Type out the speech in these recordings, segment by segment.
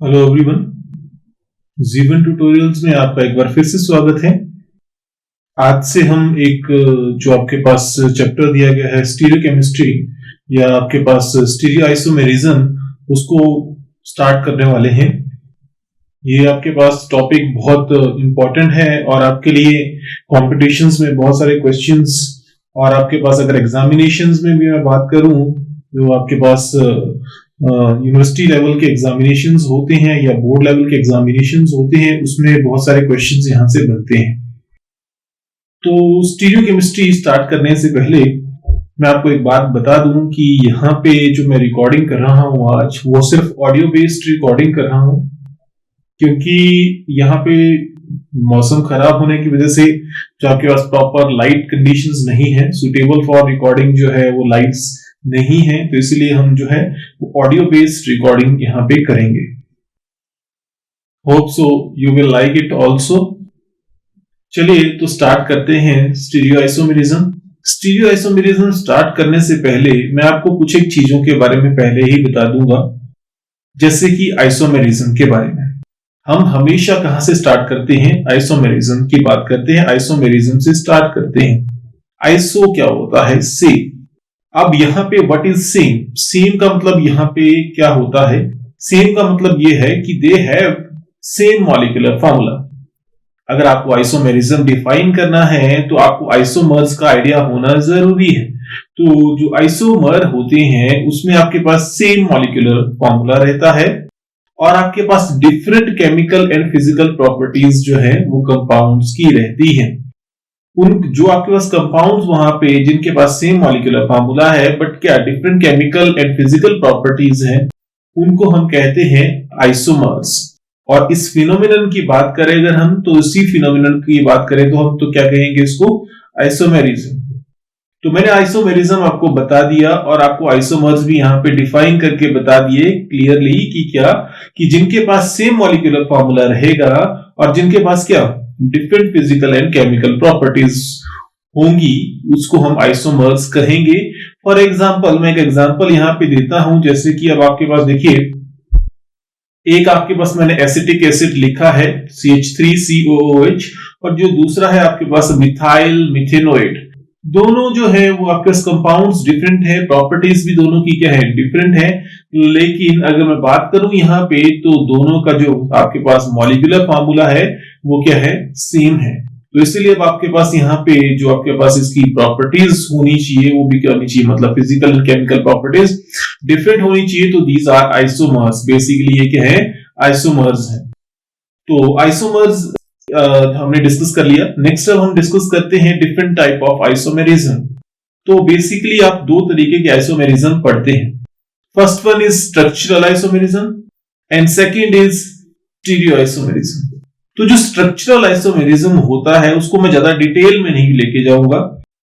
Hello everyone, जीवन tutorials में आपका एक बार फिर से स्वागत है। आज से हम एक जो आपके पास चैप्टर दिया गया है स्टीरियोकेमिस्ट्री या आपके पास स्टीरियो आइसोमेरिज्म, उसको स्टार्ट करने वाले हैं। ये आपके पास टॉपिक बहुत इंपॉर्टेंट है और आपके लिए कॉम्पिटिशन्स में बहुत सारे क्वेश्चंस, और आपके पास अगर एग्जामिनेशंस में भी मैं बात करूं, जो आपके पास यूनिवर्सिटी लेवल के एग्जामिनेशंस होते हैं या बोर्ड लेवल के एग्जामिनेशंस होते हैं, उसमें बहुत सारे क्वेश्चंस यहां से बनते हैं। तो स्टीरियोकेमिस्ट्री स्टार्ट करने से पहले मैं आपको एक बात बता दूं कि यहाँ पे जो मैं रिकॉर्डिंग कर रहा हूँ आज, वो सिर्फ ऑडियो बेस्ड रिकॉर्डिंग कर रहा हूँ, क्योंकि यहाँ पे मौसम खराब होने की वजह से जो आपके पास प्रॉपर लाइट कंडीशंस नहीं है, सुटेबल फॉर रिकॉर्डिंग जो है वो लाइट्स नहीं है, तो इसलिए हम जो है वो ऑडियो बेस्ड रिकॉर्डिंग यहाँ पे करेंगे। Hope so you will like it also. चलिए तो स्टार्ट करते हैं stereo isomerism. Stereo isomerism start करने से पहले मैं आपको कुछ एक चीजों के बारे में पहले ही बता दूंगा, जैसे कि आइसोमेरिज्म के बारे में। हम हमेशा कहां से स्टार्ट करते हैं? आइसोमेरिज्म की बात करते हैं, आइसोमेरिज्म से स्टार्ट करते हैं। आइसो क्या होता है? सेम। अब यहाँ पे व्हाट इज सेम? सेम का मतलब यहाँ पे क्या होता है? सेम का मतलब ये है कि they have same molecular formula. अगर आपको आइसोमेरिज्म डिफाइन करना है तो आपको आइसोमर्स का आइडिया होना जरूरी है। तो जो आइसोमर होते हैं उसमें आपके पास सेम मॉलिक्यूलर फॉर्मूला रहता है और आपके पास different chemical and physical properties जो है वो कंपाउंड्स की रहती है। उन जो आपके पास कंपाउंड्स वहां पे जिनके पास सेम मॉलिक्यूलर फार्मूला है बट क्या different chemical and physical properties हैं, उनको हम कहते हैं आइसोमर्स। और इस फिनोमिनन की बात करें अगर हम, तो इसी फिनोमिनन की बात करें तो हम तो क्या कहेंगे इसको? आइसोमेरिज्म। तो मैंने आइसोमेरिज्म आपको बता दिया और आपको आइसोमर्स भी यहाँ पे डिफाइन करके बता दिए क्लियरली कि क्या, कि जिनके पास सेम मॉलिक्यूलर फार्मूला रहेगा और जिनके पास क्या different physical and chemical properties होंगी, उसको हम आइसोमर्स कहेंगे। फॉर एग्जांपल, मैं एक एग्जांपल यहां पे देता हूं, जैसे कि अब आपके पास देखिए, एक आपके पास मैंने एसिटिक एसिड लिखा है CH3COOH, और जो दूसरा है आपके पास मिथाइल मिथेनोएट। दोनों जो है वो आपके पास कंपाउंड्स डिफरेंट है, प्रॉपर्टीज भी दोनों की क्या है? डिफरेंट है। लेकिन अगर मैं बात करूं यहाँ पे, तो दोनों का जो आपके पास मॉलिक्यूलर फार्मूला है वो क्या है? सेम है। तो इसलिए अब आपके पास यहाँ पे जो आपके पास इसकी प्रॉपर्टीज होनी चाहिए वो भी क्या होनी चाहिए? मतलब physical and chemical properties different होनी चाहिए। तो दीज आर आइसोमर्स। बेसिकली ये क्या है? आइसोमर्स है। तो आइसोमर्स हमने डिस्कस कर लिया। नेक्स्ट अब हम डिस्कस करते हैं डिफरेंट टाइप ऑफ आइसोमेरिज्म। तो बेसिकली आप दो तरीके के आइसोमेरिज्म पढ़ते हैं। First one is structural isomerism and second is stereo isomerism. तो जो स्ट्रक्चरल आइसोमेरिज्म होता है उसको मैं ज्यादा डिटेल में नहीं लेके जाऊंगा,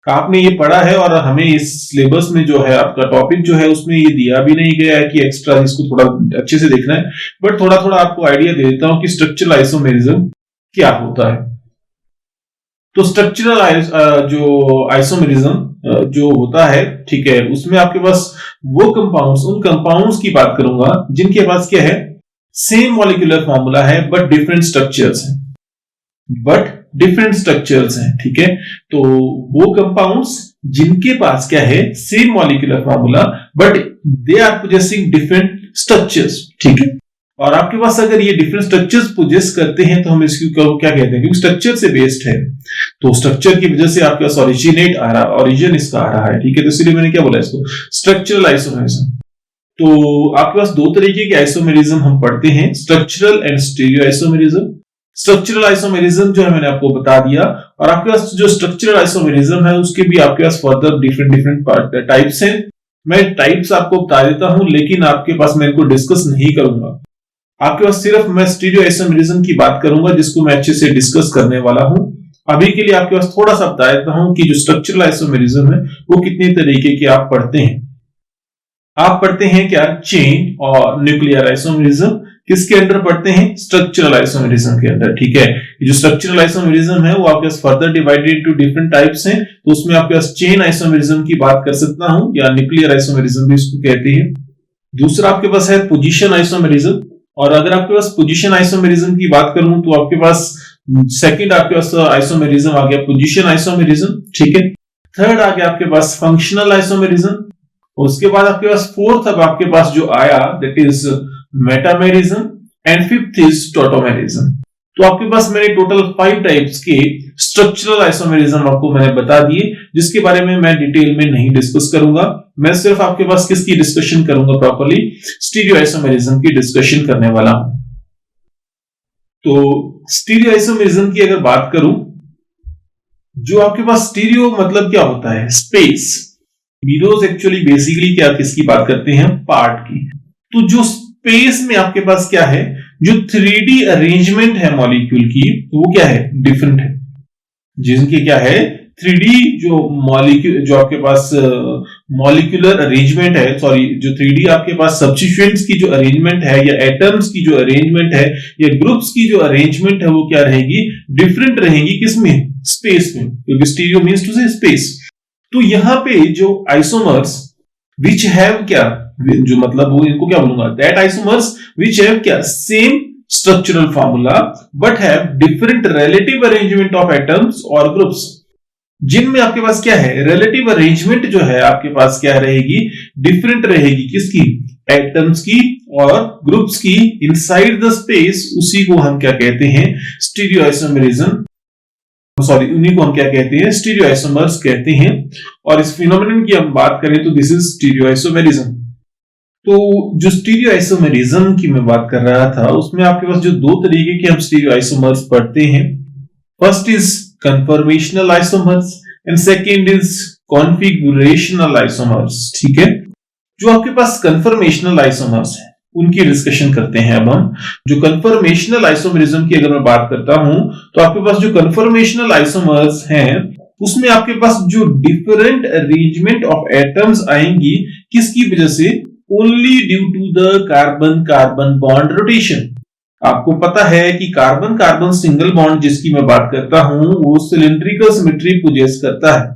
आपने ये पढ़ा है और हमें इस सिलेबस में जो है आपका टॉपिक जो है उसमें ये दिया भी नहीं गया है कि एक्स्ट्रा इसको थोड़ा अच्छे से देखना है, बट थोड़ा थोड़ा आपको आइडिया दे देता हूं कि स्ट्रक्चरल आइसोमेरिज्म क्या होता है। तो स्ट्रक्चरल जो आइसोमेरिज्म जो होता है, ठीक है, उसमें आपके पास वो कंपाउंड्स, उन कंपाउंड्स की बात करूंगा जिनके पास क्या है? सेम मॉलिक्यूलर फॉर्मूला है बट डिफरेंट स्ट्रक्चर्स हैं, ठीक है। तो वो कंपाउंड्स जिनके पास क्या है? Same molecular formula but they are possessing different structures, ठीक है। और आपके पास अगर ये डिफरेंट स्ट्रक्चर्स पोजेस करते हैं तो हम इसको क्या कहते हैं? क्योंकि स्ट्रक्चर से बेस्ड है, तो स्ट्रक्चर की वजह से आपके पास ओरिजिनेट आ रहा है, ओरिजिन इसका आ रहा है, ठीक है। तो इसलिए मैंने क्या बोला इसको? Structural isomerism. तो आपके पास दो तरीके के आइसोमेरिज्म हम पढ़ते हैं, structural and stereo isomerism. Structural isomerism जो है मैंने आपको बता दिया, और आपके पास जो स्ट्रक्चरल आइसोमेरिज्म है उसके भी आपके पास फर्दर डिफरेंट टाइप्स हैं। मैं टाइप्स आपको बता देता हूं, लेकिन आपके पास मैं इनको डिस्कस नहीं करूंगा। आपके पास सिर्फ मैं स्टीरियो आइसोमेरिज्म की बात करूंगा, जिसको मैं अच्छे से डिस्कस करने वाला हूं। अभी के लिए आपके पास थोड़ा सा बता देता हूं कि जो स्ट्रक्चरल आइसोमेरिज्म है वो कितने तरीके के आप पढ़ते हैं। आप पढ़ते हैं क्या? चेन और न्यूक्लियर आइसोमेरिज्म, किसके अंडर पढ़ते हैं? स्ट्रक्चरल आइसोमेरिज्म के अंदर। ठीक है, जो स्ट्रक्चरल आइसोमेरिज्म है वो आपके पास further divided into different types हैं। तो उसमें आपके पास चेन आइसोमेरिज्म की बात कर सकता हूं, या न्यूक्लियर आइसोमेरिज्म भी इसको कहते हैं। दूसरा आपके पास है पोजीशन आइसोमेरिज्म, और अगर आपके पास पोजीशन आइसोमेरिज्म की बात करूं तो आपके पास सेकंड आपके पास आइसोमेरिज्म आ गया पोजीशन आइसोमेरिज्म। ठीक है, थर्ड आ गया आपके पास फंक्शनल आइसोमेरिज्म, उसके बाद आपके पास फोर्थ अब आपके पास जो आया that is metamerism, and fifth is tautomerism. तो आपके पास मैंने टोटल 5 टाइप्स के स्ट्रक्चरल आइसोमेरिज्म आपको मैंने बता दिए, जिसके बारे में मैं डिटेल में नहीं डिस्कस करूंगा। मैं सिर्फ आपके पास किसकी डिस्कशन करूंगा? प्रॉपर्ली स्टीरियो आइसोमेरिज्म की डिस्कशन करने वाला हूं। तो स्टीरियो आइसोमेरिज्म की अगर बात करूं, जो आपके पास स्टीरियो मतलब क्या होता है? स्पेस। मीरोज एक्चुअली बेसिकली क्या किसकी बात करते हैं? पार्ट की। तो जो स्पेस में आपके पास क्या है, जो 3D अरेंजमेंट है मॉलिक्यूल की, तो वो क्या है? डिफरेंट है। जिनके क्या है? 3D जो मॉलिक्यूल, जो आपके पास मॉलिक्यूलर अरेंजमेंट है, सॉरी, जो 3D आपके पास सब्स्टिट्यूएंट्स की जो अरेंजमेंट है, या एटम्स की जो अरेंजमेंट है, या ग्रुप्स की जो अरेंजमेंट है, वो क्या रहेगी? डिफरेंट रहेगी। किसमें? स्पेस में, क्योंकि स्टीरियो मींस टू से स्पेस। तो यहां पे जो आइसोमर्स विच हैव क्या, जो मतलब वो इनको क्या बोलूंगा? दैट आइसोमर्स विच हैव क्या? Same structural formula but have different relative arrangement of atoms और ग्रुप्स। जिनमें आपके पास क्या है? रिलेटिव अरेंजमेंट जो है आपके पास क्या रहेगी? डिफरेंट रहेगी। किसकी? एटम्स की और ग्रुप्स की इनसाइड द स्पेस। उसी को हम क्या कहते हैं? स्टीरियो आइसोमेरिज्म, सॉरी, उन्हीं को हम क्या कहते हैं? स्टीरियो आइसोमर्स कहते हैं। और इस फिनोमेनन की हम बात करें तो दिस इज स्टीरियो आइसोमेरिज्म। तो जो स्टीरियो आइसोमेरिज्म की मैं बात कर रहा था, उसमें आपके पास जो 2 तरीके के हम स्टीरियो आइसोमर्स पढ़ते हैं, first is conformational isomers and second is configurational isomers. ठीक है, जो आपके पास कन्फर्मेशनल आइसोमर्स है उनकी डिस्कशन करते हैं अब हम। जो कन्फर्मेशनल आइसोमेरिज्म की अगर मैं बात करता हूं, तो आपके पास जो कन्फर्मेशनल आइसोमर्स हैं, उसमें आपके पास जो डिफरेंट अरेंजमेंट ऑफ एटम्स आएंगी, किसकी वजह से? Only due to the carbon carbon bond rotation. आपको पता है कि कार्बन कार्बन सिंगल बॉन्ड जिसकी मैं बात करता हूं, वो सिलिंड्रिकल सिमेट्री पोजेस करता है।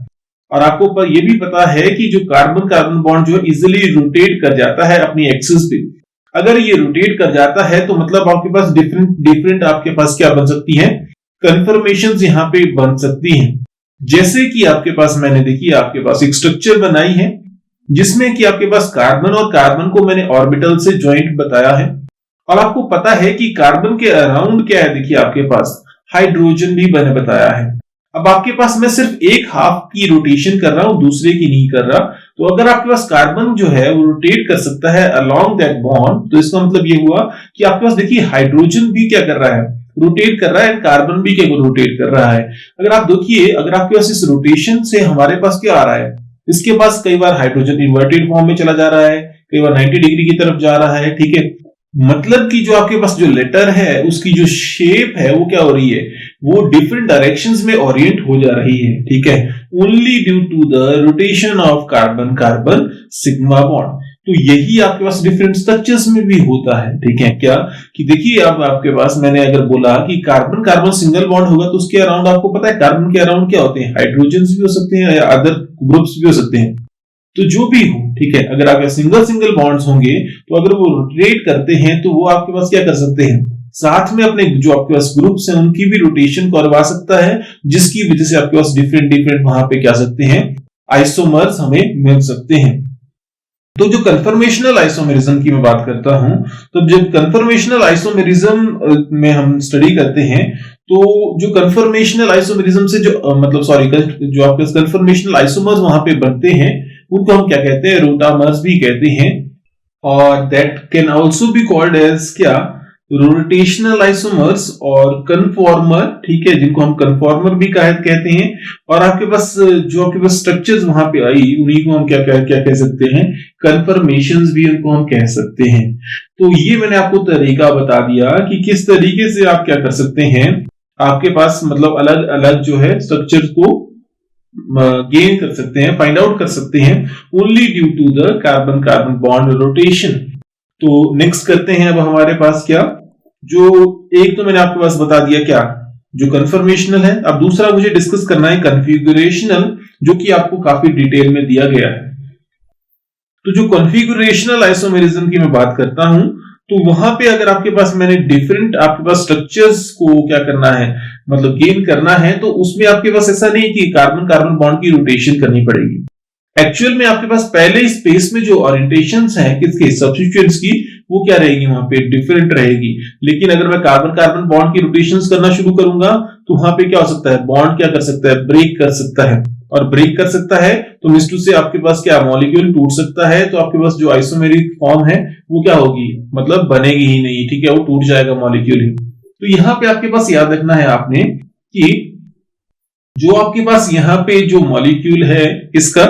और आपको ये भी पता है कि जो कार्बन कार्बन बॉन्ड जो इजिली रोटेट कर जाता है अपनी एक्सिस पे। अगर ये रोटेट कर जाता है तो मतलब आपके पास डिफरेंट आपके पास क्या बन सकती है? कन्फर्मेशंस यहां पे बन सकती हैं। जैसे कि आपके पास मैंने देखिए आपके पास एक स्ट्रक्चर बनाई है, जिसमें कि आपके पास कार्बन और कार्बन को मैंने ऑर्बिटल से ज्वाइंट बताया है। और आपको पता है कि कार्बन के अराउंड क्या है? देखिए आपके पास हाइड्रोजन भी मैंने बताया है। अब आपके पास मैं सिर्फ एक हाफ की रोटेशन कर रहा हूं, दूसरे की नहीं कर रहा। तो अगर आपके पास कार्बन जो है वो रोटेट कर सकता है अलोंग दैट बॉन्ड, तो इसका मतलब ये हुआ कि आपके पास देखिए हाइड्रोजन भी क्या कर रहा है? रोटेट कर रहा है, कार्बन भी क्या रोटेट कर रहा है। अगर आप देखिए, अगर आपके पास इस रोटेशन से हमारे पास क्या आ रहा है? इसके पास कई बार हाइड्रोजन इन्वर्टेड फॉर्म में चला जा रहा है, कई बार 90 डिग्री की तरफ जा रहा है। ठीक है, मतलब कि जो आपके पास जो लेटर है उसकी जो शेप है वो क्या हो रही है? वो डिफरेंट डायरेक्शंस में ओरिएंट हो जा रही है। ठीक है, only due to the rotation of carbon carbon sigma bond. तो यही आपके पास डिफरेंट स्ट्रक्चर्स में भी होता है। ठीक है, क्या कि देखिए अब आपके पास मैंने अगर बोला कि कार्बन कार्बन सिंगल बॉन्ड होगा, तो उसके अराउंड आपको पता है कार्बन के अराउंड क्या होते हैं? हाइड्रोजन भी हो सकते हैं या अदर ग्रुप्स भी हो सकते हैं। तो जो भी हो, ठीक है, अगर आपके सिंगल सिंगल बॉन्ड्स होंगे तो अगर वो रोटेट करते हैं तो वो आपके पास क्या कर सकते हैं? साथ में अपने जो आपके पास ग्रुप्स हैं उनकी भी रोटेशन करवा सकता है, जिसकी वजह से आपके पास डिफरेंट वहां पे क्या सकते हैं? आइसोमर्स हमें मिल सकते हैं। तो जो कन्फर्मेशनल आइसोमेरिज्म की मैं बात करता हूं, तो जब कन्फर्मेशनल आइसोमेरिज्म में हम स्टडी करते हैं, तो जो कन्फर्मेशनल आइसोमेरिज्म से जो जो आपके कन्फर्मेशनल आइसोमर्स वहां पे बनते हैं, उनको हम क्या कहते हैं? रोटामर्स भी कहते हैं। और that can also be called as क्या? रोटेशनल आइसोमर्स और कन्फॉर्मर। ठीक है, जिनको हम कन्फॉर्मर भी कहते हैं। और आपके पास जो आपके पास स्ट्रक्चर्स वहां पे आई, उन्हीं को हम क्या कह सकते हैं? कन्फर्मेशंस भी उनको हम कह सकते हैं। तो ये मैंने आपको तरीका बता दिया कि किस तरीके से आप क्या कर सकते हैं, आपके पास मतलब अलग अलग जो है स्ट्रक्चर्स को गेन कर सकते हैं, फाइंड आउट कर सकते हैं, only due to the carbon carbon bond rotation. तो नेक्स्ट करते हैं अब हमारे पास क्या, जो एक तो मैंने आपके पास बता दिया क्या, जो कन्फर्मेशनल है। अब दूसरा मुझे डिस्कस करना है कॉन्फ़िगरेशनल, जो कि आपको काफी डिटेल में दिया गया है। तो जो कॉन्फ़िगरेशनल आइसोमेरिज्म की मैं बात करता हूं, तो वहां पे अगर आपके पास मैंने डिफरेंट आपके पास स्ट्रक्चर्स को क्या करना है, मतलब गेन करना है, तो उसमें आपके पास ऐसा नहीं कि कार्बन कार्बन बॉन्ड की रोटेशन करनी पड़ेगी। एक्चुअल में आपके पास पहले स्पेस में जो ओरिएंटेशंस हैं किसके, सब्स्टिट्यूएंट्स की, वो क्या रहेगी, वहां पे डिफरेंट रहेगी। लेकिन अगर मैं कार्बन कार्बन बॉन्ड की रोटेशंस करना शुरू करूंगा, तो वहां पे क्या हो सकता है, बॉन्ड क्या कर सकता है, ब्रेक कर सकता है। और ब्रेक कर सकता है तो मिस टू से आपके पास क्या, मॉलिक्यूल टूट सकता है। तो आपके पास जो आइसोमेरिक फॉर्म है वो क्या होगी, मतलब बनेगी ही नहीं, ठीक है, वो टूट जाएगा मॉलिक्यूल ही। तो यहाँ पे आपके पास याद रखना है आपने कि जो आपके पास यहाँ पे जो मॉलिक्यूल है इसका,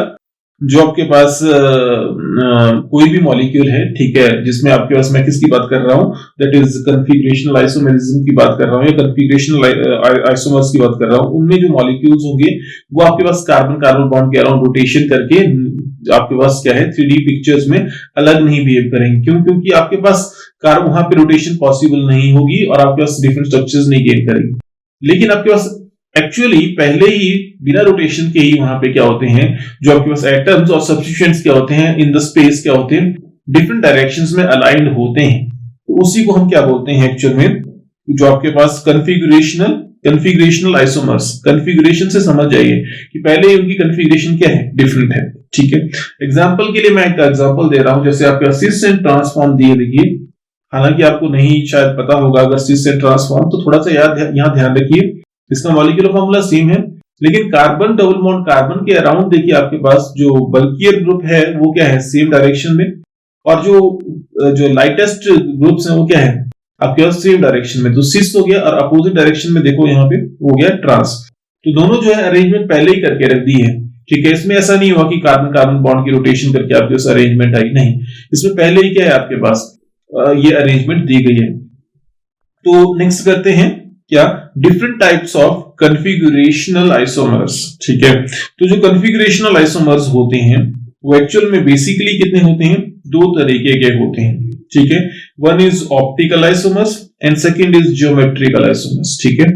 जो आपके पास कोई भी मॉलिक्यूल है, ठीक है, जिसमें आपके पास, मैं किसकी बात कर रहा हूं, दैट इज कन्फिगरेशनल आइसोमेरिज्म की बात कर रहा हूं या कन्फिगरेशनल आइसोमर्स की बात कर रहा हूं, उनमें जो मॉलिक्यूल्स होंगे वो आपके पास कार्बन कार्बन बॉन्ड के अराउंड रोटेशन करके आपके पास क्या है, 3D पिक्चर्स में अलग नहीं बिहेव करेंगे। क्यों, क्योंकि आपके पास वहां पे रोटेशन पॉसिबल नहीं होगी और आपके पास डिफरेंट स्ट्रक्चर्स नहीं गेन करेंगे। लेकिन आपके पास एक्चुअली पहले ही बिना रोटेशन के ही वहां पे क्या होते हैं, जो आपके पास एटम्स और सब्स्टिट्यूएंट्स क्या होते हैं इन द स्पेस, क्या होते हैं, डिफरेंट डायरेक्शंस में अलाइंड होते हैं। तो उसी को हम क्या बोलते हैं एक्चुअल में, जो आपके पास कन्फिगरेशनल आइसोमर्स, कन्फिगरेशन से समझ जाइए कि पहले उनकी कन्फिगरेशन क्या है, डिफरेंट है, ठीक है। एग्जाम्पल के लिए मैं एक एग्जाम्पल दे रहा हूं, जैसे आपके सिस एंड ट्रांसफॉर्म दिए, देखिए, हालांकि आपको नहीं शायद पता होगा अगर सिस एंड ट्रांसफॉर्म, तो थोड़ा सा यहाँ ध्यान रखिए, इसका मॉलिक्यूलर फॉर्मूला सेम है, लेकिन कार्बन डबल बॉन्ड कार्बन के अराउंड देखिए आपके पास जो बल्कियर ग्रुप है वो क्या है, सेम डायरेक्शन में, और जो लाइटेस्ट ग्रुप्स हैं वो क्या है आपके पास, सेम डायरेक्शन में। तो सिस हो गया, और अपोजिट डायरेक्शन में देखो यहाँ पे हो गया ट्रांस। तो दोनों जो है अरेंजमेंट पहले ही करके रख दी है, ठीक है। इसमें ऐसा नहीं हुआ कि कार्बन कार्बन बॉन्ड की रोटेशन करके आपके पास अरेंजमेंट आई, नहीं, इसमें पहले ही क्या है आपके पास, ये अरेंजमेंट दी गई है। तो नेक्स्ट करते हैं क्या, डिफरेंट टाइप्स ऑफ कन्फिगरेशनल आइसोमर्स, ठीक है। तो जो कन्फिगरेशनल आइसोमर्स होते हैं वो एक्चुअल में बेसिकली कितने होते हैं, दो तरीके के होते हैं, ठीक है। One is optical isomers and second is geometrical isomers, ठीक है।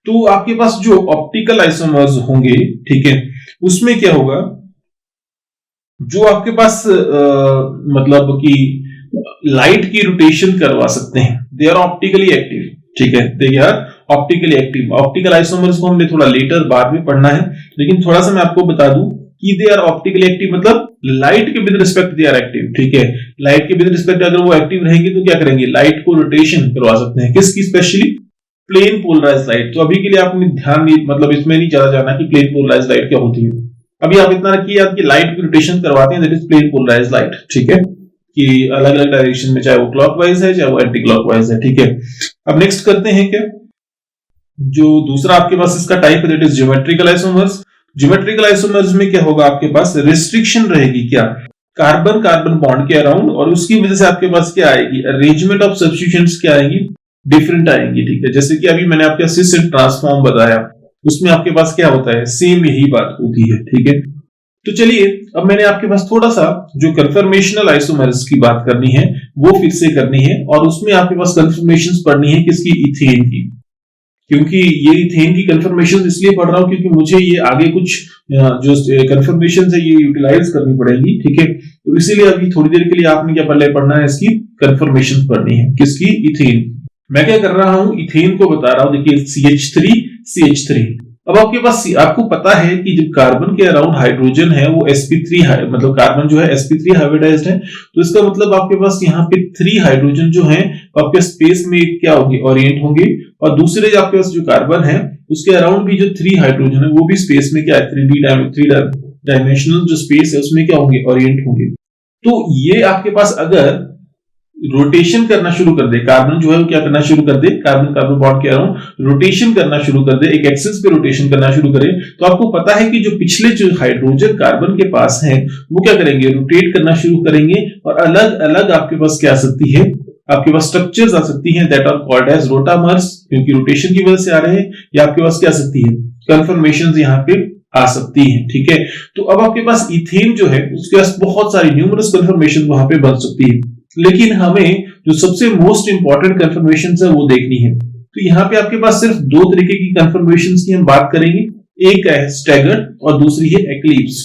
तो आपके पास जो ऑप्टिकल आइसोमर्स होंगे, ठीक है, उसमें क्या होगा, जो आपके पास मतलब कि लाइट की रोटेशन करवा सकते हैं, दे आर ऑप्टिकली एक्टिव, ठीक है, they are optically active. Optical isomers को हमने थोड़ा लेटर बाद में पढ़ना है, लेकिन थोड़ा सा मैं आपको बता दूं कि दे आर ऑप्टिकली एक्टिव मतलब लाइट के with respect they are active, ठीक है। लाइट के विद रिस्पेक्ट अगर वो एक्टिव रहेंगे तो क्या करेंगे, लाइट को रोटेशन करवा सकते हैं, किसकी, स्पेशली प्लेन पोलराइज लाइट। तो अभी के लिए आपने ध्यान नहीं, मतलब इसमें नहीं ज्यादा जाना कि प्लेन पोलराइज लाइट क्या होती है, अभी आप इतना रखिए कि लाइट की रोटेशन करवाते हैं, that is plane polarise light, ठीक है, कि अलग अलग डायरेक्शन में, चाहे वो क्लॉकवाइज है चाहे वो एंटी क्लॉकवाइज है, ठीक है। अब नेक्स्ट करते हैं क्या, जो दूसरा आपके पास इसका टाइप है that is geometrical isomers. Geometrical isomers में क्या होगा, आपके पास रिस्ट्रिक्शन रहेगी क्या, कार्बन कार्बन बॉन्ड के अराउंड, और उसकी वजह से आपके पास क्या आएगी, अरेंजमेंट ऑफ सब्स्टिट्यूएंट्स क्या आएंगी, डिफरेंट आएंगी, ठीक है। जैसे कि अभी मैंने आपके सिस एंड ट्रांसफॉर्म बताया, उसमें आपके पास क्या होता है, सेम यही बात होती है, ठीक है। तो चलिए अब मैंने आपके पास थोड़ा सा जो कन्फर्मेशनल आइसोमर्स की बात करनी है वो फिर से करनी है, और उसमें आपके पास कन्फर्मेशंस पढ़नी है किसकी, इथेन की। क्योंकि ये इथेन की कन्फर्मेशन इसलिए पढ़ रहा हूं क्योंकि मुझे ये आगे कुछ जो कन्फर्मेशन है ये यूटिलाइज करनी पड़ेगी, ठीक है। तो इसीलिए अभी थोड़ी देर के लिए आपने क्या पढ़ना है, इसकी कन्फर्मेशन पढ़नी है, किसकी, इथेन। मैं क्या कर रहा हूं, इथेन को बता रहा हूं, देखिए CH3 अब आपके पास आपको पता है कि जब कार्बन के अराउंड हाइड्रोजन है वो sp3 मतलब कार्बन जो है sp3 हाइब्रिडाइज्ड है, तो इसका मतलब आपके पास यहाँ पे 3 हाइड्रोजन जो हैं आपके स्पेस में क्या होंगे, ओरिएंट होंगे, और दूसरे आपके पास जो कार्बन है उसके अराउंड भी जो 3 हाइड्रोजन है वो भी स्पेस में क्या है, 3 डायमेंशनल जो स्पेस है उसमें क्या होंगे, ओरिएंट होंगे। तो ये आपके पास अगर रोटेशन करना शुरू कर दे, कार्बन जो है वो क्या करना शुरू कर दे, कार्बन कार्बन बॉन्ड के अराउंड रोटेशन करना शुरू कर दे, एक एक्सिस पे रोटेशन करना शुरू करे, तो आपको पता है कि जो पिछले जो हाइड्रोजन कार्बन के पास है वो क्या करेंगे, रोटेट करना शुरू करेंगे, और अलग अलग आपके पास क्या आ सकती है, आपके पास स्ट्रक्चर्स आ सकती हैं that are called as rotamers, क्योंकि रोटेशन की वजह से आ रहे हैं, या आपके पास क्या आ सकती है, कन्फर्मेशंस यहाँ पे आ सकती हैं, ठीक है। तो अब आपके पास इथेन जो है उसके पास बहुत सारी न्यूमरस कन्फर्मेशन वहां पे बन सकती है, लेकिन हमें जो सबसे मोस्ट इंपॉर्टेंट कंफर्मेशन है वो देखनी है। तो यहाँ पे आपके पास सिर्फ दो तरीके की कंफर्मेशन की हम बात करेंगे, एक है स्टैगर्ड और दूसरी है एक्लिप्स।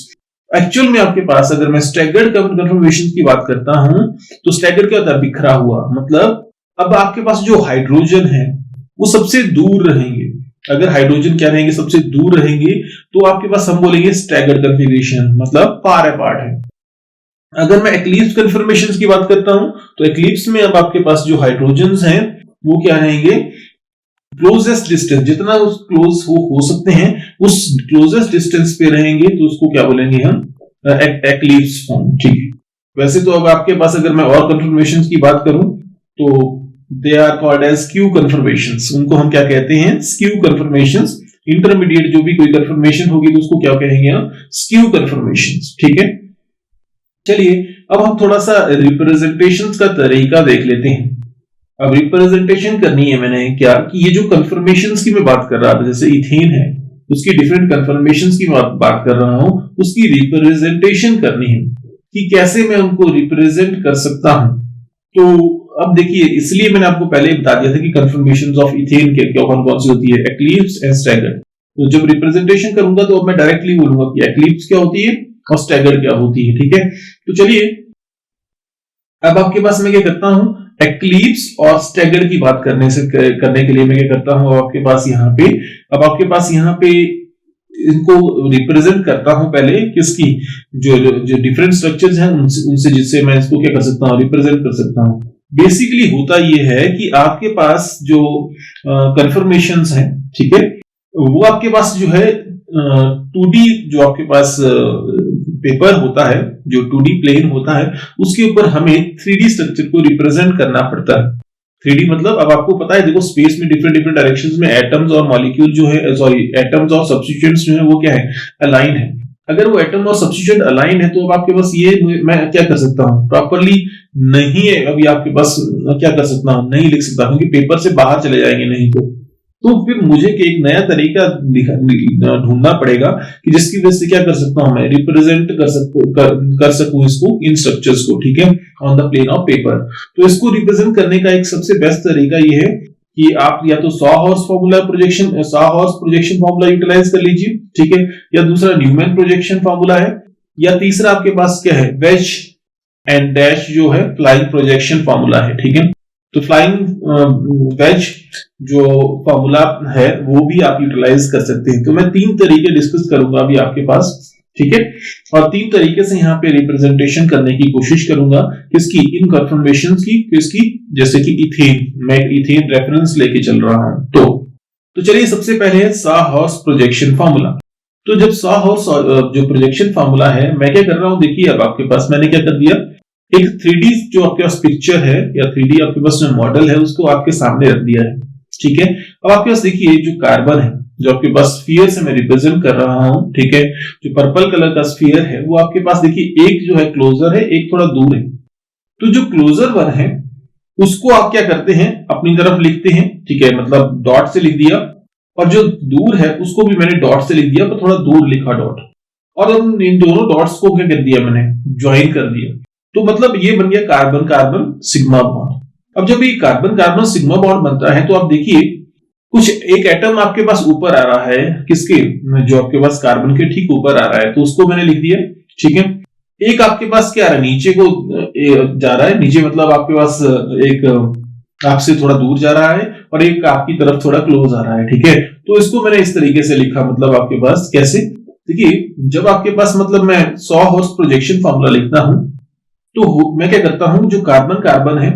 एक्चुअल में आपके पास अगर मैं स्टैगर्ड कंफर्मेशन की बात करता हूं तो स्टैगर्ड क्या होता है, बिखरा हुआ, मतलब अब आपके पास जो हाइड्रोजन है वो सबसे दूर रहेंगे। अगर हाइड्रोजन क्या रहेंगे, सबसे दूर रहेंगे, तो आपके पास हम बोलेंगे स्टैगर्ड कन्फिगरेशन, मतलब फार अपार्ट है। अगर मैं एक्लिप्स कन्फर्मेशन की बात करता हूं तो एक्लिप्स में अब आपके पास जो हाइड्रोजन हैं वो क्या रहेंगे, क्लोजेस्ट डिस्टेंस, जितना उस क्लोज हो सकते हैं उस क्लोजेस्ट डिस्टेंस पे रहेंगे, तो उसको क्या बोलेंगे हम, एक्लिप्स फॉर्म। ठीक है, वैसे तो अब आपके पास अगर मैं और कंफर्मेशन की बात करूं तो they are called as skew conformations. उनको हम क्या कहते हैं, स्क्यू कंफर्मेशंस। इंटरमीडिएट जो भी कोई कंफर्मेशन होगी तो उसको क्या कहेंगे हम, स्क्यू कंफर्मेशंस। ठीक है, चलिए अब हम थोड़ा सा रिप्रेजेंटेशन का तरीका देख लेते हैं। अब रिप्रेजेंटेशन करनी है मैंने क्या, कि ये जो कंफर्मेशंस की मैं बात कर रहा था, जैसे इथेन है उसकी डिफरेंट कंफर्मेशंस की बात कर रहा हूं, उसकी रिप्रेजेंटेशन करनी है कि कैसे मैं उनको रिप्रेजेंट कर सकता हूं। तो अब देखिए, इसलिए मैंने आपको पहले बता दिया था कि कंफर्मेशंस ऑफ इथेन के क्या कौन कौन सी होती है, एक्लिप्स एंड स्टैगर्ड। तो जब रिप्रेजेंटेशन करूंगा तो अब मैं डायरेक्टली बोलूंगा कि एक्लिप्स क्या होती है और स्टैगर्ड क्या होती है। ठीक है, तो चलिए अब आपके पास मैं क्या करता हूं, एक्लिप्स और स्टैगर्ड की बात करने के लिए मैं क्या करता हूं, आपके पास यहाँ पे इनको रिप्रेजेंट करता हूं पहले किसकी, जो डिफरेंट स्ट्रक्चर्स हैं उनसे जिससे मैं इसको क्या कर सकता हूं, रिप्रेजेंट कर सकता हूं। बेसिकली होता यह है कि आपके पास जो कंफर्मेशंस हैं, ठीक है, वो आपके पास जो है 2D जो आपके पास पेपर होता है, जो 2D प्लेन होता है, उसके ऊपर हमें 3D स्ट्रक्चर को रिप्रेजेंट करना पड़ता है। 3D मतलब अब आपको पता है, देखो स्पेस में डिफरेंट डिफरेंट डायरेक्शंस में एटम्स और मॉलिक्यूल जो है, सॉरी एटम्स और सब्स्टिट्यूएंट्स जो है वो क्या है, अलाइन है। अगर वो एटम और सब्स्टिट्यूएंट अलाइन है तो अब आपके पास ये मैं क्या कर सकता हूँ, प्रॉपर्ली नहीं है अभी आपके पास, क्या कर सकता हूँ, नहीं लिख सकता क्योंकि पेपर से बाहर चले जाएंगे नहीं तो फिर मुझे एक नया तरीका ढूंढना पड़ेगा कि जिसकी वजह से क्या कर सकता हूं, मैं रिप्रेजेंट कर सकूं इसको, इन स्ट्रक्चर्स को, ठीक है, on the plane of paper. तो इसको रिप्रेजेंट करने का एक सबसे बेस्ट तरीका ये है कि आप या तो सॉ-हॉर्स प्रोजेक्शन फॉर्मूला यूटिलाइज कर लीजिए, ठीक है, या दूसरा न्यूमैन प्रोजेक्शन फॉर्मूला है, या तीसरा आपके पास क्या है, वेज एंड डैश जो है फ्लाइंग प्रोजेक्शन फॉर्मूला है। ठीक है, तो फ्लाइंग वेज जो फॉर्मूला है वो भी आप यूटिलाइज कर सकते हैं। तो मैं 3 तरीके डिस्कस करूंगा अभी आपके पास, ठीक है, और 3 तरीके से यहाँ पे रिप्रेजेंटेशन करने की कोशिश करूंगा किसकी, इन कंफर्मेशंस की, किसकी, जैसे कि इथेन, मैं इथेन रेफरेंस लेके चल रहा हूं। तो चलिए सबसे पहले सॉ-हॉर्स प्रोजेक्शन फॉर्मूला। तो जब सॉ-हॉर्स जो प्रोजेक्शन फॉर्मूला है, मैं क्या कर रहा हूं, देखिए अब आपके पास मैंने क्या कर दिया, एक 3D जो आपके पास पिक्चर है या 3D आपके पास जो मॉडल है उसको आपके सामने रख दिया है। ठीक है, अब आपके पास देखिए जो कार्बन है जो आपके पास स्फीयर से मैं रिप्रेजेंट कर रहा हूं, ठीक है, जो पर्पल कलर का स्फीयर है वो आपके पास देखिए एक जो है क्लोजर है, एक थोड़ा दूर है। तो जो क्लोजर वन है उसको आप क्या करते हैं, अपनी तरफ लिखते हैं, ठीक है, मतलब डॉट से लिख दिया, और जो दूर है उसको भी मैंने डॉट से लिख दिया, पर थोड़ा दूर लिखा डॉट, और इन दोनों डॉट्स को क्या कर दिया मैंने, ज्वाइन कर दिया। तो मतलब ये बन गया कार्बन कार्बन सिग्मा बॉन्ड। अब जब ये कार्बन कार्बन सिग्मा बॉन्ड बनता है तो आप देखिए कुछ एक एटम आपके पास ऊपर आ रहा है, किसके, जो आपके पास कार्बन के ठीक ऊपर आ रहा है, तो उसको मैंने लिख दिया। ठीक है, एक आपके पास क्या आ रहा है, नीचे को जा रहा है, नीचे मतलब आपके पास एक आपसे थोड़ा दूर जा रहा है और एक आपकी तरफ थोड़ा क्लोज आ रहा है। ठीक है, तो इसको मैंने इस तरीके से लिखा, मतलब आपके पास कैसे, देखिए जब आपके पास मतलब मैं सॉ-हॉर्स प्रोजेक्शन फॉर्मूला लिखता हूं तो मैं क्या करता हूं, जो कार्बन कार्बन है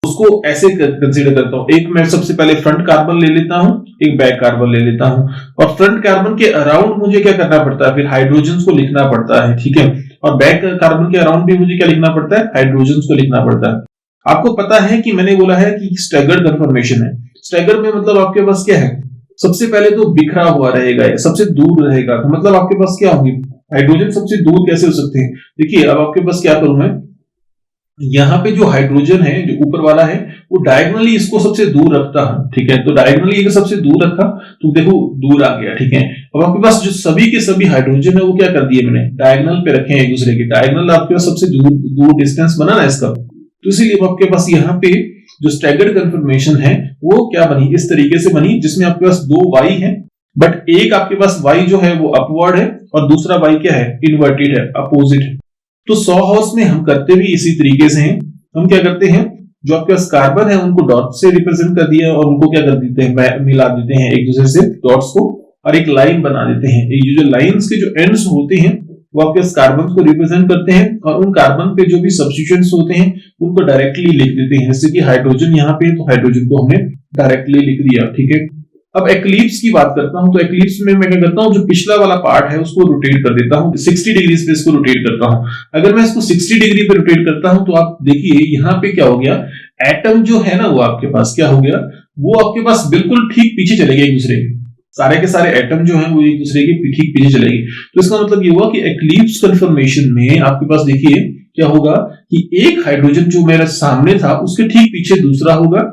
उसको ऐसे कंसीडर करता हूं, एक मैं सबसे पहले फ्रंट कार्बन ले लेता हूं, एक बैक कार्बन ले लेता हूं, और फ्रंट कार्बन के अराउंड मुझे क्या करना पड़ता है, फिर हाइड्रोजन को लिखना पड़ता है। ठीक है, और बैक कार्बन के अराउंड भी मुझे क्या लिखना पड़ता है, हाइड्रोजन को लिखना पड़ता है। आपको पता है कि मैंने बोला है कि स्टैगर्ड कंफर्मेशन है, स्टैगर्ड में मतलब आपके पास क्या है, सबसे पहले तो बिखरा हुआ रहेगा, सबसे दूर रहेगा, तो मतलब आपके पास क्या होंगे, हाइड्रोजन सबसे दूर कैसे हो सकते हैं। देखिए अब आपके पास क्या करूं मैं, यहाँ पे जो हाइड्रोजन है जो ऊपर वाला है वो डायगोनली इसको सबसे दूर रखता है, ठीक है। तो डायगोनली अगर सबसे दूर रखा तो देखो दूर आ गया, ठीक है। अब आपके पास जो सभी के सभी हाइड्रोजन है वो क्या कर दिए मैंने डायगोनल पे रखे हैं एक दूसरे के। डायगोनल आपके पास सबसे दूर दूर डिस्टेंस बना ना इसका, तो इसीलिए आपके पास यहाँ पे जो स्टैगर्ड कन्फर्मेशन है वो क्या बनी, इस तरीके से बनी, जिसमें आपके पास दो वाई है, बट एक आपके पास वाई जो है वो अपवर्ड है और दूसरा वाई क्या है, इन्वर्टेड है, अपोजिट है। तो सॉ हॉर्स में हम करते भी इसी तरीके से हैं। हम क्या करते हैं, जो आपके पास कार्बन है उनको डॉट से रिप्रेजेंट कर दिया और उनको क्या कर देते हैं, मिला देते हैं एक दूसरे से डॉट्स को और एक लाइन बना देते हैं। ये जो लाइंस के जो एंड्स होते हैं वो आपके कार्बन को रिप्रेजेंट करते हैं और उन कार्बन पे जो भी सब्स्टिट्यूएंट्स होते हैं उनको डायरेक्टली लिख देते हैं। जैसे कि हाइड्रोजन यहाँ पे, तो हाइड्रोजन को हमने डायरेक्टली लिख दिया, ठीक है। अब एक्लिप्स की बात करता हूं, तो एक्लिप्स में मैं क्या करता हूं, जो पिछला वाला पार्ट है उसको रोटेट कर देता हूं, 60 डिग्री पे इसको रोटेट करता हूं। अगर मैं इसको 60 डिग्री पे रोटेट करता हूं तो आप देखिए यहाँ पे क्या हो गया, एटम जो है ना वो आपके पास क्या हो गया, वो आपके पास बिल्कुल ठीक पीछे चले गए एक दूसरे के। सारे के सारे एटम जो है वो एक दूसरे के ठीक पीछे चले गए। तो इसका मतलब ये हुआ कि एक्लिप्स कन्फर्मेशन में आपके पास देखिए क्या होगा कि एक हाइड्रोजन जो मेरे सामने था उसके ठीक पीछे दूसरा होगा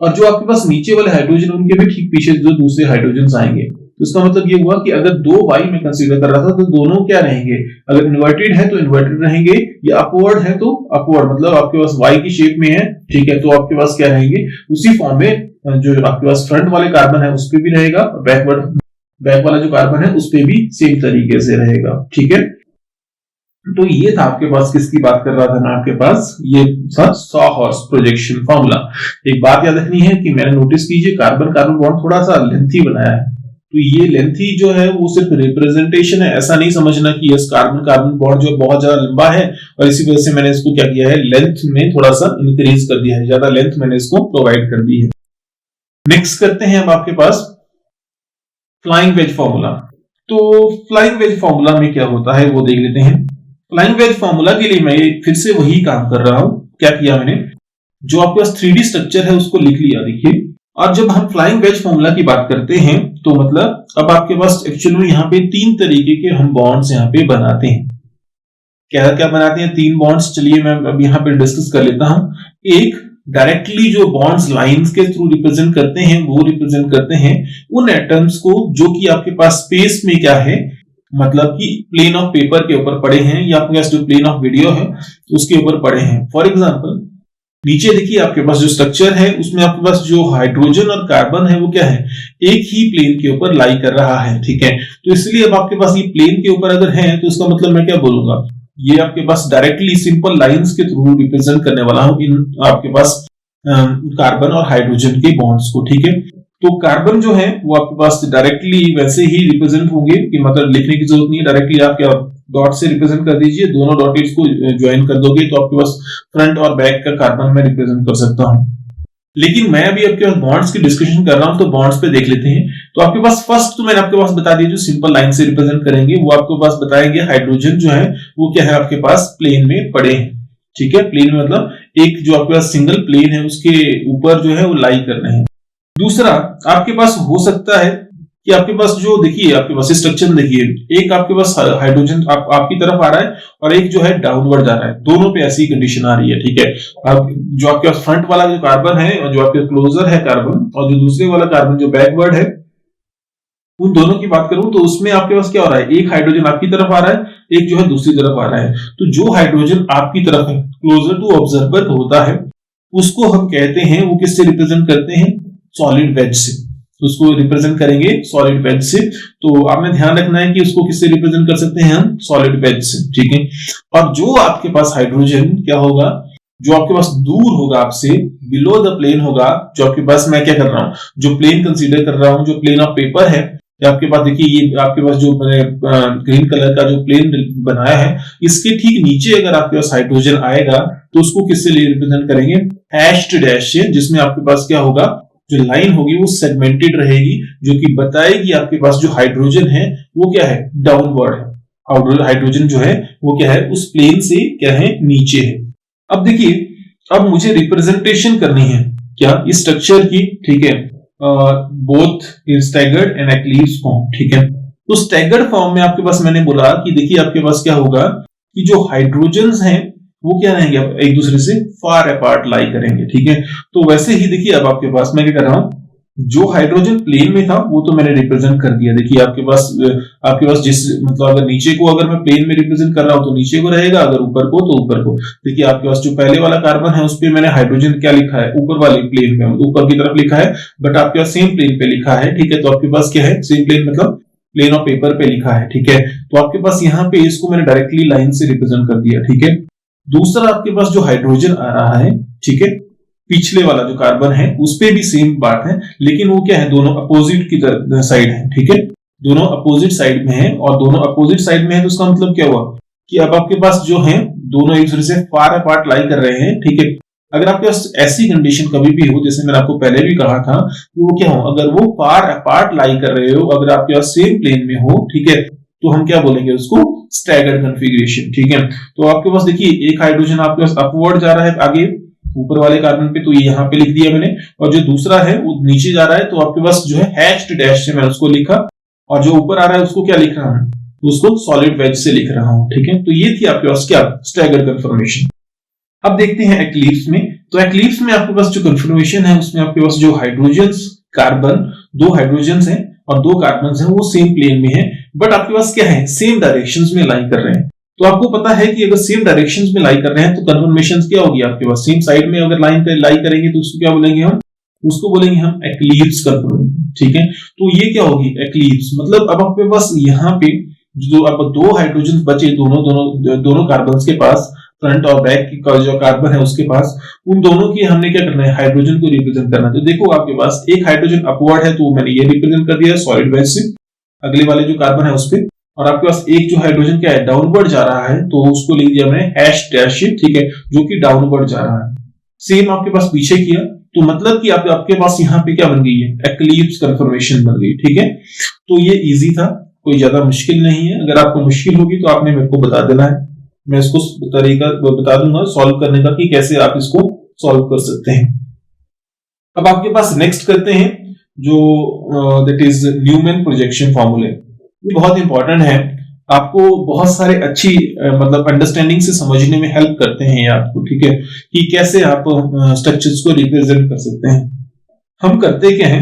और जो आपके पास नीचे वाले हाइड्रोजन उनके भी ठीक पीछे जो दूसरे हाइड्रोजन आएंगे। तो इसका मतलब ये हुआ कि अगर दो वाई में कंसीडर कर रहा था तो दोनों क्या रहेंगे, अगर इन्वर्टेड है तो इन्वर्टेड रहेंगे, या अपवर्ड है तो अपवर्ड, मतलब आपके पास वाई की शेप में है, ठीक है, तो आपके पास क्या रहेंगे उसी फॉर्म में। जो आपके पास फ्रंट वाले कार्बन है उस पर भी रहेगा और बैक वाला जो कार्बन है उस पर भी सेम तरीके से रहेगा, ठीक है। तो ये था आपके पास, किसकी बात कर रहा था मैं आपके पास, ये था सॉ हॉर्स प्रोजेक्शन फॉर्मूला। एक बात याद रखनी है कि मैंने नोटिस कीजिए कार्बन कार्बन बॉन्ड थोड़ा सा लेंथी बनाया है, तो ये लेंथी जो है वो सिर्फ रिप्रेजेंटेशन है, ऐसा नहीं समझना कि यस कार्बन कार्बन बॉन्ड जो बहुत ज्यादा लंबा है और इसी वजह से मैंने इसको क्या किया है, लेंथ में थोड़ा सा इंक्रीज कर दिया है, ज्यादा लेंथ मैंने इसको प्रोवाइड कर दी है। नेक्स्ट करते हैं अब आपके पास फ्लाइंग वेज फॉर्मूला। तो फ्लाइंग वेज फॉर्मूला में क्या होता है वो देख लेते हैं। फ्लाइंग वेज फॉर्मूला के लिए मैं फिर से वही काम कर रहा हूं। क्या किया मैंने, जो आपके पास 3D स्ट्रक्चर है उसको लिख लिया, देखिए। और जब हम फ्लाइंग वेज फॉर्मूला की बात करते हैं तो मतलब अब आपके पास एक्चुअली यहाँ पे तीन तरीके के हम बॉन्ड्स यहाँ पे बनाते हैं। क्या क्या बनाते हैं, तीन बॉन्ड्स, चलिए मैं अब यहाँ पे डिस्कस कर लेता हूं। एक डायरेक्टली जो बॉन्ड्स लाइंस के थ्रू रिप्रेजेंट करते हैं वो रिप्रेजेंट करते हैं उन एटम्स को जो कि आपके पास स्पेस में क्या है, मतलब कि प्लेन ऑफ पेपर के ऊपर पड़े हैं या आपके पास जो प्लेन ऑफ वीडियो है उसके ऊपर पड़े हैं। फॉर एग्जांपल नीचे देखिए आपके पास जो स्ट्रक्चर है उसमें आपके पास जो हाइड्रोजन और कार्बन है वो क्या है, एक ही प्लेन के ऊपर लाई कर रहा है, ठीक है। तो इसलिए अब आपके पास ये प्लेन के ऊपर अगर है तो इसका मतलब मैं क्या बोलूंगा, ये आपके पास डायरेक्टली सिंपल लाइंस के थ्रू रिप्रेजेंट करने वाला हूं इन आपके पास कार्बन और हाइड्रोजन के बॉन्ड्स को, ठीक है। तो कार्बन जो है वो आपके पास डायरेक्टली वैसे ही रिप्रेजेंट होंगे कि मतलब लिखने की जरूरत नहीं, डायरेक्टली आप क्या डॉट से रिप्रेजेंट कर दीजिए, दोनों डॉटेड्स को ज्वाइन कर दोगे तो आपके पास फ्रंट और बैक का कार्बन मैं रिप्रेजेंट कर सकता हूं। लेकिन मैं अभी आपके पास बॉन्ड्स की डिस्कशन कर रहा हूं तो बॉन्ड्स पे देख लेते हैं। तो आपके पास फर्स्ट तो मैंने आपके पास बता दिया जो सिंपल लाइन से रिप्रेजेंट करेंगे वो आपके पास बताएंगे हाइड्रोजन जो है वो क्या है आपके पास प्लेन में पड़े हैं, ठीक है। प्लेन में मतलब एक जो आपके पास सिंगल प्लेन है उसके ऊपर जो है वो लाई करने हैं। दूसरा आपके पास हो सकता है कि आपके पास जो देखिए आपके पास स्ट्रक्चर देखिए, एक आपके पास हाइड्रोजन आपकी तरफ आ रहा है और एक जो है डाउनवर्ड जा रहा है, दोनों पे ऐसी कंडीशन आ रही है, ठीक है। अब जो आपके पास फ्रंट वाला जो कार्बन है और जो आपके क्लोजर है कार्बन और जो दूसरे वाला कार्बन जो बैकवर्ड है, उन दोनों की बात करूं तो उसमें आपके पास क्या हो रहा है, एक हाइड्रोजन आपकी तरफ आ रहा है, एक जो है दूसरी तरफ आ रहा है। तो जो हाइड्रोजन आपकी तरफ है क्लोजर टू ऑब्जर्वर होता है उसको हम कहते हैं, वो किससे रिप्रेजेंट करते हैं, सॉलिड वेज से, उसको रिप्रेजेंट करेंगे सॉलिड वेज से। तो आपने ध्यान रखना है कि उसको किससे रिप्रेजेंट कर सकते हैं हम, सॉलिड वेज से, ठीक है। और जो आपके पास हाइड्रोजन क्या होगा, जो आपके पास दूर होगा आपसे, बिलो द प्लेन होगा, जो आपके पास मैं क्या कर रहा हूं, जो प्लेन कंसीडर कर रहा हूं, जो प्लेन ऑफ पेपर है, आपके पास देखिए ये आपके पास जो ग्रीन कलर का जो प्लेन बनाया है इसके ठीक नीचे अगर आपके पास हाइड्रोजन आएगा तो उसको किससे रिप्रेजेंट करेंगे, हैश्ड डैश से, जिसमें आपके पास क्या होगा, जो लाइन होगी वो सेगमेंटेड रहेगी जो कि बताएगी आपके पास जो हाइड्रोजन है वो क्या है, डाउनवर्ड है। हाइड्रोजन जो है वो क्या है, उस प्लेन से क्या है, नीचे है। अब देखिए अब मुझे रिप्रेजेंटेशन करनी है क्या, इस स्ट्रक्चर की, ठीक है, both in staggered and eclipse form, ठीक है। तो स्टैगर्ड फॉर्म में आपके पास मैंने बोला कि देखिए आपके पास क्या होगा कि जो हाइड्रोजन्स हैं वो क्या रहेंगे, अब एक दूसरे से फार अपार्ट लाई करेंगे, ठीक है। तो वैसे ही देखिए अब आपके पास मैं क्या कर रहा हूं, जो हाइड्रोजन प्लेन में था वो तो मैंने रिप्रेजेंट कर दिया। देखिए आपके पास जिस मतलब अगर नीचे को अगर मैं प्लेन में रिप्रेजेंट कर रहा हूं तो नीचे को रहेगा, अगर ऊपर को तो ऊपर को। देखिए आपके पास जो पहले वाला कार्बन है उस पर मैंने हाइड्रोजन क्या लिखा है, ऊपर वाले प्लेन में ऊपर की तरफ लिखा है, बट आपके पास सेम प्लेन पे लिखा है, ठीक है। तो आपके पास क्या है, सेम प्लेन मतलब प्लेन ऑफ पेपर पे लिखा है, ठीक है। तो आपके पास यहाँ पे इसको मैंने डायरेक्टली लाइन से रिप्रेजेंट कर दिया, ठीक है। दूसरा आपके पास जो हाइड्रोजन आ रहा है, ठीक है, पिछले वाला जो कार्बन है उस पे भी सेम बात है, लेकिन वो क्या है, दोनों अपोजिट की साइड है, ठीक है। दोनों अपोजिट साइड में है, और दोनों अपोजिट साइड में है तो उसका मतलब क्या हुआ कि अब आपके पास जो है दोनों एक दूसरे से फार अपार्ट लाई कर रहे हैं, ठीक है। अगर आपके पास ऐसी कंडीशन कभी भी हो, जैसे मैंने आपको पहले भी कहा था, तो वो क्या हो, अगर वो फार अपार्ट लाई कर रहे हो, अगर आपके पास सेम प्लेन में हो, ठीक है, तो हम क्या बोलेंगे उसको, स्टैगर्ड कॉन्फ़िगरेशन, ठीक है। तो आपके पास देखिए एक हाइड्रोजन आपके पास अपवर्ड जा रहा है आगे ऊपर वाले कार्बन पे, तो ये यहाँ पे लिख दिया मैंने, और जो दूसरा है वो नीचे जा रहा है, तो आपके पास जो है हैश्ड डैश से मैं उसको लिखा, और जो ऊपर आ रहा है उसको क्या लिख रहा हूं, उसको सॉलिड वेज से लिख रहा हूं, ठीक है। तो ये थी आपके पास क्या, स्टैगर्ड कन्फर्मेशन। अब देखते हैं एक्लिप्स में। तो एक्लिप्स में आपके पास जो कन्फर्मेशन है उसमें आपके पास जो हाइड्रोजन कार्बन, दो हाइड्रोजन है और दो कार्बन है, वो सेम प्लेन में है, बट आपके पास क्या है, सेम डायरेक्शंस में लाई कर रहे हैं। तो आपको पता है कि अगर सेम डायरेक्शंस में लाई कर रहे हैं तो कन्फर्मेशन क्या होगी आपके पास, सेम साइड में अगर लाई करेंगे तो उसको क्या बोलेंगे हम, उसको बोलेंगे हम एक्लिप्स कन्फर्मेशन, ठीक है। तो ये क्या होगी एक्लिप्स, मतलब अब आपके पास यहाँ पे जो अब दो हाइड्रोजन बचे, दोनों कार्बन के पास, फ्रंट और बैक का जो कार्बन है उसके पास, उन दोनों की हमने क्या करना है, हाइड्रोजन को रिप्रेजेंट करना है। तो देखो आपके पास एक हाइड्रोजन अपवर्ड है तो मैंने ये रिप्रेजेंट कर दिया सॉलिड वेज से अगले वाले जो कार्बन है उस पे, और आपके पास एक जो हाइड्रोजन क्या है, डाउनवर्ड जा रहा है, तो उसको लिख दिया मैंने हैश डैश, ठीक है, जो कि डाउनवर्ड जा रहा है। सेम आपके पास पीछे किया, तो मतलब कि आपके पास यहाँ पे क्या बन गई है, एक्लिप्स कन्फर्मेशन बन गई, ठीक है। तो ये इजी था, कोई ज्यादा मुश्किल नहीं है। अगर आपको मुश्किल होगी तो आपने मेरे को बता देना है, मैं इसको तरीका बता दूंगा सॉल्व करने का कि कैसे आप इसको सॉल्व कर सकते हैं। अब आपके पास नेक्स्ट करते हैं जो दैट इज न्यूमैन प्रोजेक्शन फॉर्मूले। ये बहुत इंपॉर्टेंट है, आपको बहुत सारे अच्छी मतलब अंडरस्टैंडिंग से समझने में हेल्प करते हैं ये आपको, ठीक है, कि कैसे आप स्ट्रक्चर्स को रिप्रेजेंट कर सकते हैं। हम करते क्या है,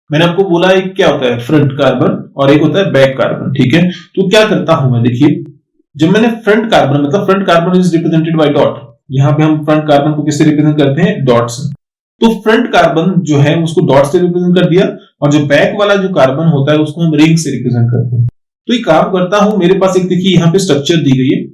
मैंने आपको बोला एक क्या होता है फ्रंट कार्बन और एक होता है बैक कार्बन, ठीक है। तो क्या करता हूं मैं, देखिए जब मैंने फ्रंट कार्बन मतलब front carbon is represented by dot, यहाँ पे हम फ्रंट कार्बन को किससे रिप्रेजेंट करते हैं, डॉट से। तो फ्रंट कार्बन जो है उसको डॉट से रिप्रेजेंट कर दिया, और जो बैक वाला जो कार्बन होता है उसको हम रिंग से रिप्रेजेंट करते हैं। तो ये काम करता हूं, मेरे पास एक देखिए यहाँ पे स्ट्रक्चर दी गई है,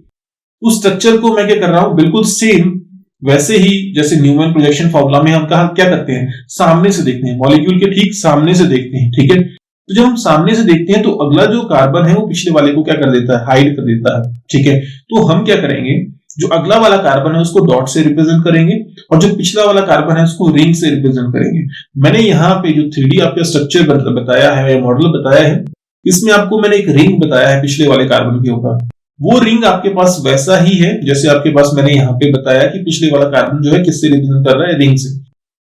उस स्ट्रक्चर को मैं क्या कर रहा हूं, बिल्कुल सेम वैसे ही जैसे न्यूमैन प्रोजेक्शन फॉर्मूला में हम क्या करते हैं, सामने से देखते हैं, मॉलिक्यूल के ठीक सामने से देखते हैं, ठीक है। तो जब हम सामने से देखते हैं तो अगला जो कार्बन है वो पिछले वाले को क्या कर देता है, हाइड कर देता है, ठीक है। तो हम क्या करेंगे, जो अगला वाला कार्बन है उसको डॉट से रिप्रेजेंट करेंगे, और जो पिछला वाला कार्बन है उसको रिंग से रिप्रेजेंट करेंगे। मैंने यहाँ पे जो 3D आपका स्ट्रक्चर बताया है या मॉडल बताया है, इसमें आपको मैंने एक रिंग बताया है पिछले वाले कार्बन के ऊपर। वो रिंग आपके पास वैसा ही है जैसे आपके पास मैंने यहाँ पे बताया कि पिछले वाला कार्बन जो है किससे रिप्रेजेंट कर रहा है, रिंग से।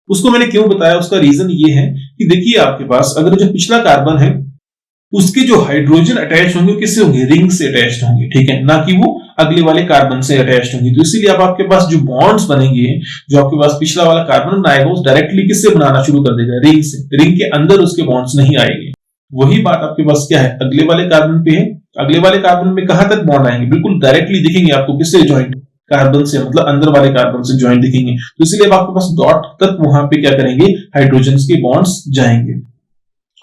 उसको मैंने क्यों बताया, उसका रीजन ये है कि देखिए आपके पास अगर जो पिछला कार्बन है उसके जो हाइड्रोजन अटैच होंगे किससे होंगे, रिंग से अटैच्ड होंगे, ठीक है, ना कि वो अगले वाले कार्बन से अटैच्ड होंगे। तो इसीलिए अब आपके पास जो बॉन्ड्स बनेंगे, जो आपके पास पिछला वाला कार्बन बनाएगा वो डायरेक्टली किससे बनाना शुरू कर देगा, रिंग से। रिंग के अंदर उसके बॉन्ड्स नहीं आएंगे। वही बात आपके पास क्या है, अगले वाले कार्बन पे है। अगले वाले कार्बन में कहां तक बॉन्ड आएंगे, बिल्कुल डायरेक्टली दिखेंगे आपको किससे, ज्वाइंट कार्बन से, मतलब अंदर वाले कार्बन से ज्वाइंट दिखेंगे। तो इसलिए अब आपके पास डॉट तक वहां पे क्या करेंगे, हाइड्रोजन के बॉन्ड्स जाएंगे।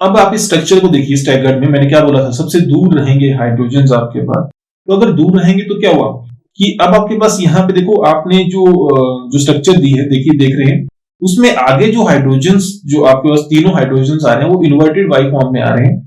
अब आप इस स्ट्रक्चर को देखिए, स्टैगर्ड में मैंने क्या बोला था, सबसे दूर रहेंगे हाइड्रोजन आपके पास। तो अगर दूर रहेंगे तो क्या हुआ कि अब आपके पास यहाँ पे देखो, आपने जो स्ट्रक्चर दी है, देखिए देख रहे हैं, उसमें आगे जो हाइड्रोजन्स, जो आपके पास तीनों हाइड्रोजन्स आ रहे हैं वो इन्वर्टेड वाई फॉर्म में आ रहे हैं,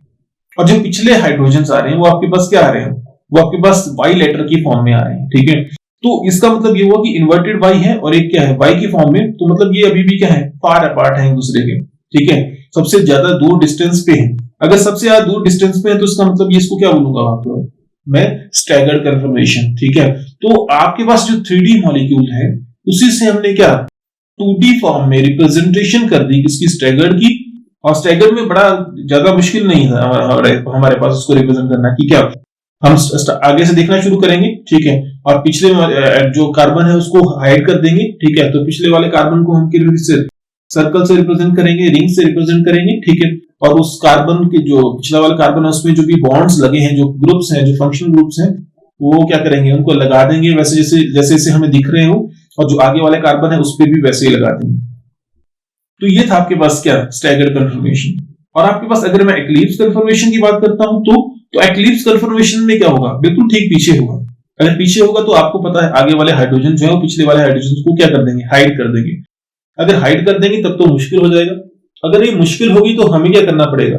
और जो पिछले हाइड्रोजन्स आ रहे हैं वो आपके पास क्या आ रहे हैं, वो आपके पास वाई लेटर की फॉर्म में आ रहे हैं, ठीक है। तो इसका मतलब ये हुआ कि इन्वर्टेड वाई है और एक क्या है, वाई की फॉर्म में। तो मतलब ये अभी भी क्या है, फार अपार्ट है एक दूसरे के, ठीक है, सबसे ज्यादा दूर डिस्टेंस पे है। अगर सबसे ज्यादा दूर डिस्टेंस पे है तो इसका मतलब ये, इसको क्या बोलूंगा वहां पर मैं, स्टैगर्ड कन्फर्मेशन, ठीक है। तो आपके पास जो 3D मॉलिक्यूल है उसी से हमने क्या 2D फॉर्म में रिप्रेजेंटेशन कर दी इसकी स्टैगर्ड की, और स्टैगर्ड में बड़ा ज्यादा मुश्किल नहीं था हमारे पास उसको रिप्रेजेंट करना, कि क्या हम आगे से देखना शुरू करेंगे, ठीक है, और पिछले जो कार्बन है उसको हाइड कर देंगे, ठीक है। तो पिछले वाले कार्बन को हम सर्कल से रिप्रेजेंट करेंगे, रिंग से रिप्रेजेंट करेंगे, ठीक है। और उस कार्बन के जो पिछला वाला कार्बन है उसमें जो भी बॉन्ड्स लगे हैं, जो ग्रुप्स हैं, जो फंक्शनल ग्रुप्स हैं, वो क्या करेंगे, उनको लगा देंगे वैसे जैसे हमें दिख रहे हो, और जो आगे वाले कार्बन है उस पर भी वैसे ही लगा देंगे। तो ये था आपके पास क्या, स्टैगर्ड कन्फर्मेशन। और आपके पास अगर मैं एक्लिप्स कन्फर्मेशन की बात करता हूं तो एक्लिप्स कन्फर्मेशन में क्या होगा, बिल्कुल ठीक पीछे होगा। अगर पीछे होगा तो आपको पता है आगे वाले हाइड्रोजन जो है वो पिछले वाले हाइड्रोजन को क्या कर देंगे, हाइड कर देंगे। अगर हाइड कर देंगे तब तो मुश्किल हो जाएगा। अगर ये मुश्किल होगी तो हमें क्या करना पड़ेगा,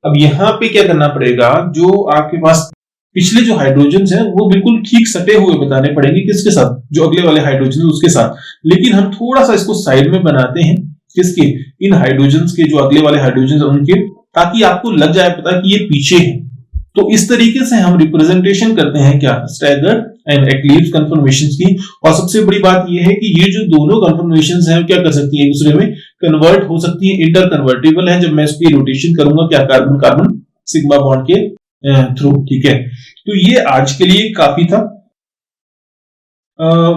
अब यहाँ पे क्या करना पड़ेगा, जो आपके पास पिछले जो हाइड्रोजन हैं वो बिल्कुल ठीक सटे हुए बताने पड़ेंगे, किसके साथ, जो अगले वाले हाइड्रोजन उसके साथ। लेकिन हम थोड़ा सा इसको साइड में बनाते हैं, किसके, इन हाइड्रोजन के, जो अगले वाले हाइड्रोजन उनके, ताकि आपको लग जाए पता कि ये पीछे है। तो इस तरीके से हम रिप्रेजेंटेशन करते हैं क्या, स्टैगर्ड एंड एक्लिप्स कन्फर्मेशंस की। और सबसे बड़ी बात यह है कि ये जो दोनों कन्फर्मेशंस हैं क्या कर सकती है, एक दूसरे में कन्वर्ट हो सकती है, इंटर कन्वर्टेबल है जब मैं इसकी रोटेशन करूंगा क्या, कार्बन कार्बन सिग्मा बॉन्ड के थ्रू, ठीक है। तो ये आज के लिए काफी था।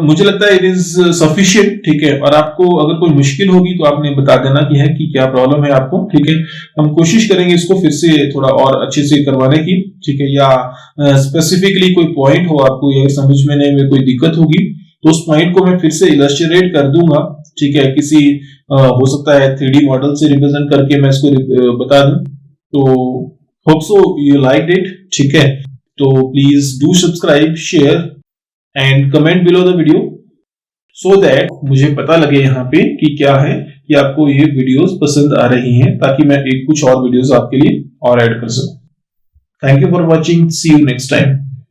मुझे लगता है इट इज सफिशिएंट, ठीक है। और आपको अगर कोई मुश्किल होगी तो आपने बता देना कि क्या प्रॉब्लम है आपको, ठीक है। हम कोशिश करेंगे इसको फिर से थोड़ा और अच्छे से करवाने की, ठीक है। या स्पेसिफिकली कोई पॉइंट हो आपको अगर समझने में कोई दिक्कत होगी तो उस पॉइंट को मैं फिर से इलस्ट्रेट कर दूंगा, ठीक है। किसी हो सकता है 3D मॉडल से रिप्रेजेंट करके मैं इसको बता दूं। तो hope so you liked it, ठीक है। तो please do subscribe, share and comment below the video, so that मुझे पता लगे यहाँ पे कि क्या है कि आपको ये वीडियोस पसंद आ रही हैं, ताकि मैं कुछ और वीडियोस आपके लिए और ऐड कर सकूं। Thank you for watching, see you next time.